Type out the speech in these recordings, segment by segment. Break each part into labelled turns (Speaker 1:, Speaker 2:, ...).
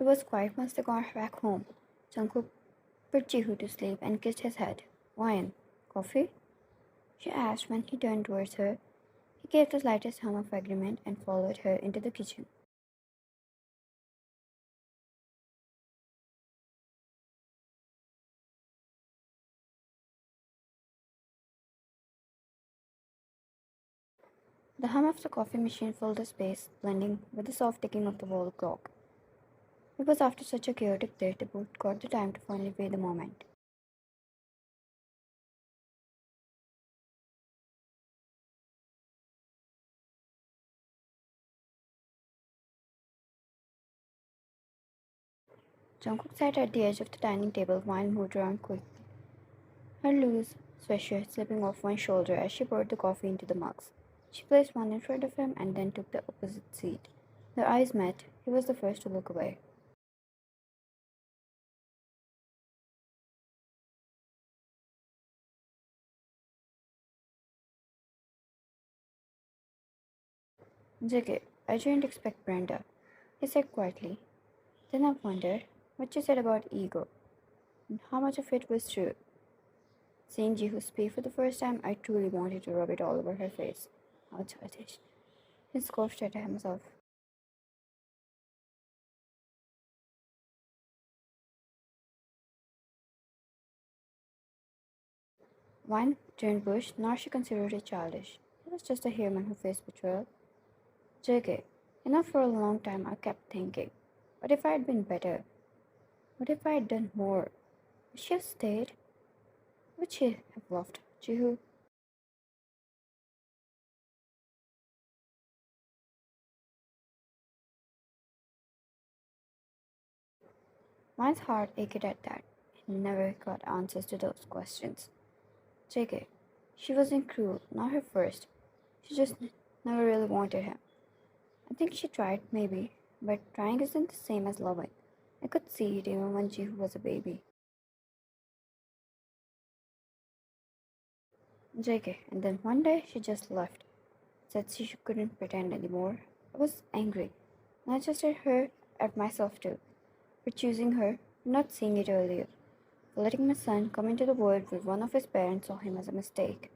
Speaker 1: It was quiet once they got back home. Jungkook put Jihu to sleep and kissed his head. Wine? Coffee? She asked when he turned towards her. He gave the slightest hum of agreement and followed her into the kitchen. The hum of the coffee machine filled the space, blending with the soft ticking of the wall clock. It was after such a chaotic day they both got the time to finally weigh the moment. Jungkook sat at the edge of the dining table while moved around quickly, her loose sweatshirt slipping off one shoulder as she poured the coffee into the mugs. She placed one in front of him and then took the opposite seat. Their eyes met. He was the first to look away. JK, I didn't expect Brenda, he said quietly. Then I wondered what you said about ego and how much of it was true. Seeing Jihu speak for the first time, I truly wanted to rub it all over her face. How childish. He scoffed at himself. One turned bush, nor she considered it childish. He was just a human who faced betrayal. JK, you know, for a long time I kept thinking, what if I had been better? What if I had done more? Would she have stayed? Would she have loved Jihu? Mine's heart ached at that. He never got answers to those questions. JK, she wasn't cruel, not her first. She just never really wanted him. I think she tried, maybe, but trying isn't the same as loving. I could see it even when Jihu was a baby. JK, and then one day she just left. Said she couldn't pretend anymore. I was angry, not just at her, at myself too, for choosing her, for not seeing it earlier, for letting my son come into the world where one of his parents saw him as a mistake.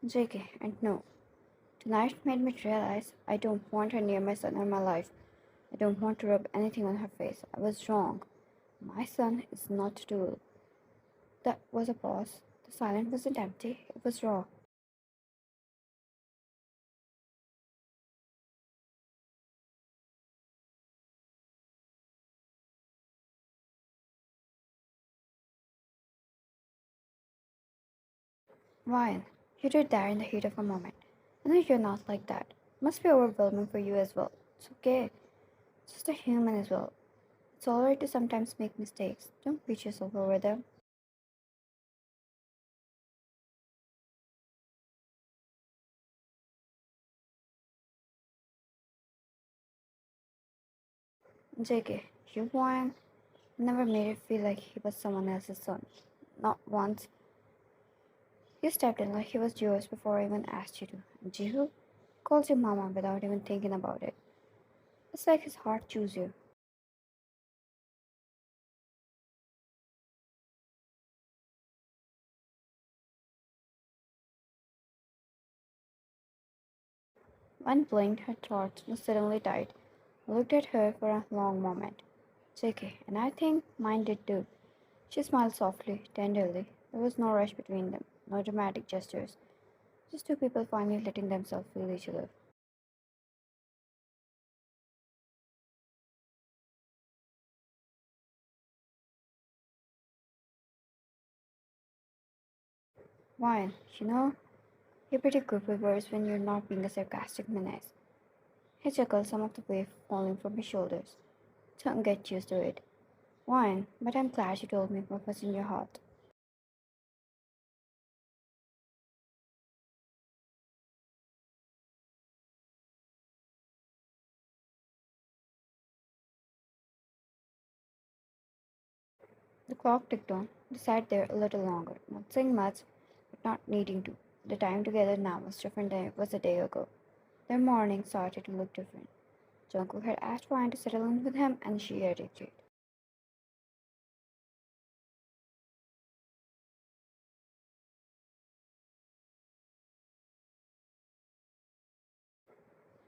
Speaker 1: JK, and no, tonight made me realize I don't want her near my son or my life. I don't want to rub anything on her face. I was wrong. My son is not a tool. That was a pause. The silence wasn't empty, it was raw. Ryan, you did that in the heat of a moment. I know you're not like that. Must be overwhelming for you as well. It's okay. It's just a human as well. It's alright to sometimes make mistakes. Don't beat yourself over them. JK, you Ryan never made it feel like he was someone else's son. Not once. You stepped in like he was yours before I even asked you to. And Jihu calls you mama without even thinking about it. It's like his heart chose you. When blinked, her thoughts were suddenly tight. I looked at her for a long moment. JK, and I think mine did too. She smiled softly, tenderly. There was no rush between them, no dramatic gestures. Just two people finally letting themselves feel each other. Wine, you know, you're pretty good with words when you're not being a sarcastic menace. He chuckled, some of the weight falling from his shoulders. Don't get used to it. Wine, but I'm glad you told me what was in your heart. The clock ticked on. They sat there a little longer, not saying much, but not needing to. The time together now was different than it was a day ago. Their morning started to look different. Jungkook had asked Ryan to settle in with him, and she had agreed.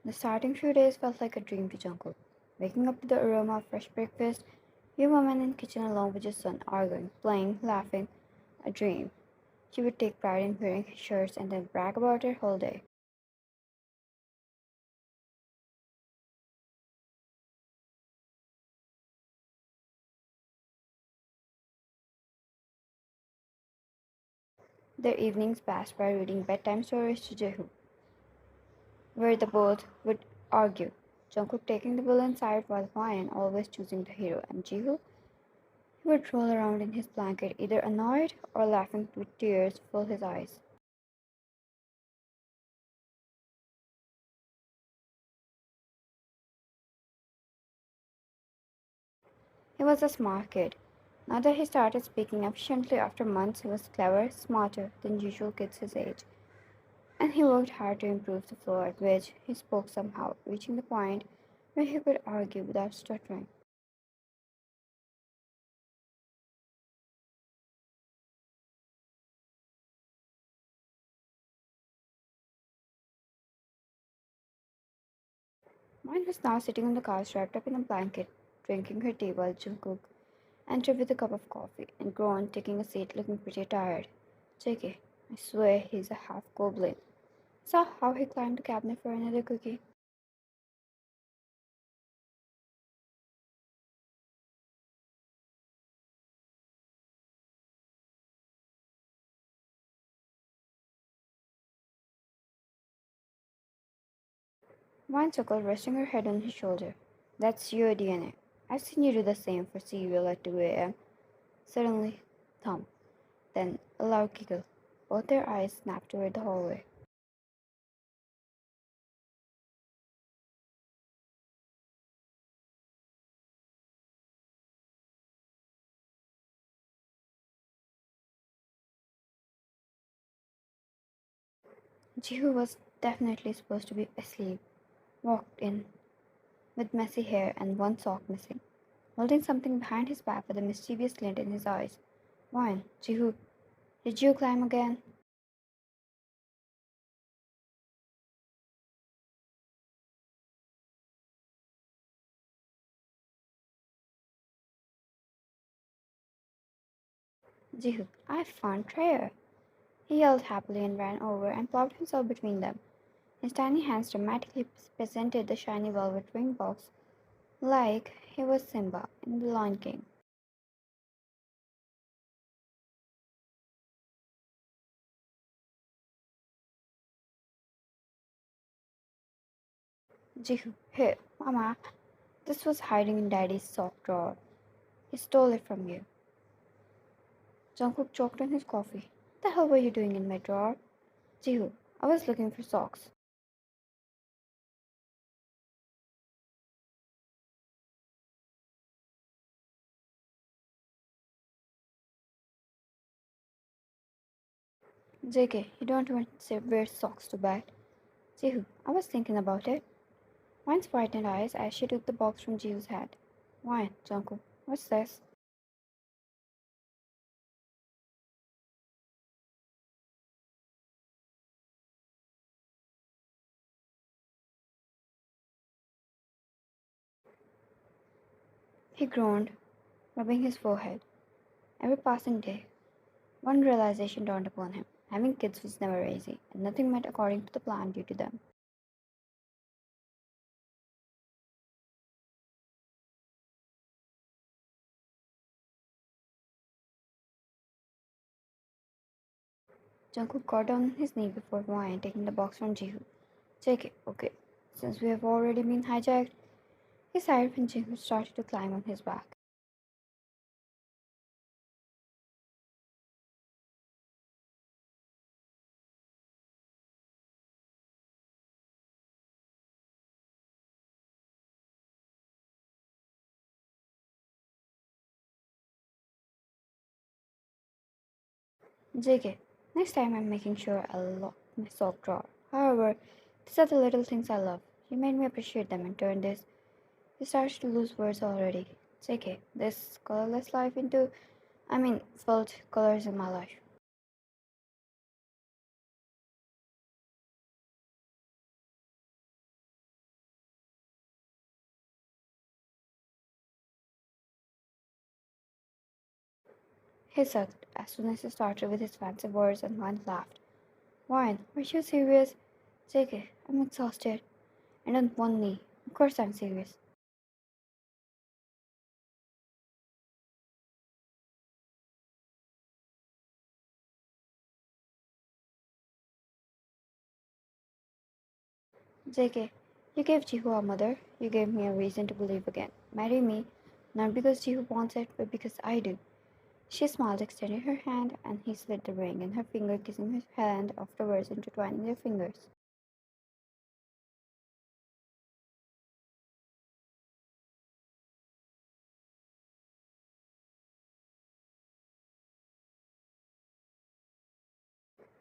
Speaker 1: The starting few days felt like a dream to Jungkook. Waking up to the aroma of fresh breakfast, you women in the kitchen along with your son arguing, playing, laughing, a dream. She would take pride in wearing his shirts and then brag about it whole day. Their evenings passed by reading bedtime stories to Jehu, where the both would argue. Jungkook taking the villain side while Hwayan always choosing the hero, and Jehu he would roll around in his blanket either annoyed or laughing with tears fill his eyes. He was a smart kid. Now that he started speaking efficiently after months, he was clever, smarter than usual kids his age, and he worked hard to improve the flow at which he spoke somehow, reaching the point where he could argue without stuttering. Mine was now sitting on the couch wrapped up in a blanket, drinking her tea while Jungkook entered with a cup of coffee, and Gron taking a seat looking pretty tired. JK, I swear he's a half goblin. Saw how he climbed the cabinet for another cookie. Mine chuckled, resting her head on his shoulder. That's your DNA. I've seen you do the same for cereal at 2 a.m. Suddenly, thump, then a loud giggle. Both their eyes snapped toward the hallway. Jihu was definitely supposed to be asleep, walked in with messy hair and one sock missing, holding something behind his back with a mischievous glint in his eyes. Wine, Jihu, did you climb again? Jihu, I found treasure. He yelled happily and ran over and plopped himself between them. His tiny hands dramatically presented the shiny velvet ring box like he was Simba in The Lion King. Jihu, here, Mama, this was hiding in Daddy's sock drawer. He stole it from you. Jungkook choked on his coffee. What the hell were you doing in my drawer? Jihu, I was looking for socks. JK, you don't even wear socks to bed. Jihu, I was thinking about it. Mine's frightened eyes as she took the box from Jihu's head. Why, Jungkook, what's this? He groaned, rubbing his forehead. Every passing day, one realization dawned upon him. Having kids was never easy, and nothing went according to the plan due to them. Jungkook got down on his knee before Ryan taking the box from Jihu. Take it, okay. Since we have already been hijacked, he sighed when Jihu started to climb on his back. JK, Next time I'm making sure I lock my sock drawer. However, these are the little things I love. You made me appreciate them and turn this. You started to lose words already. It's okay. This colorless life into, filled colors in my life. He sucked as soon as he started with his fancy words and Vine laughed. Vine, are you serious? JK, I'm exhausted. And on one knee. Of course I'm serious. JK, you gave Jihu a mother. You gave me a reason to believe again. Marry me, not because Jihu wants it, but because I do. She smiled, extended her hand, and he slid the ring in her finger, kissing her hand afterwards, intertwining their fingers.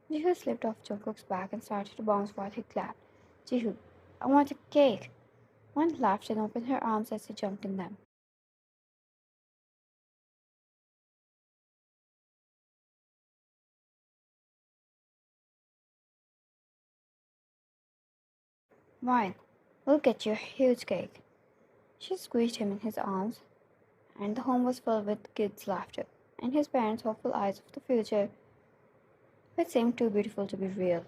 Speaker 1: Jihu slipped off Jungkook's back and started to bounce while he clapped. Jihu, I want a cake. One laughed and opened her arms as he jumped in them. Fine, we'll get you a huge cake. She squeezed him in his arms, and the home was filled with kids' laughter, and his parents' hopeful eyes of the future, which seemed too beautiful to be real.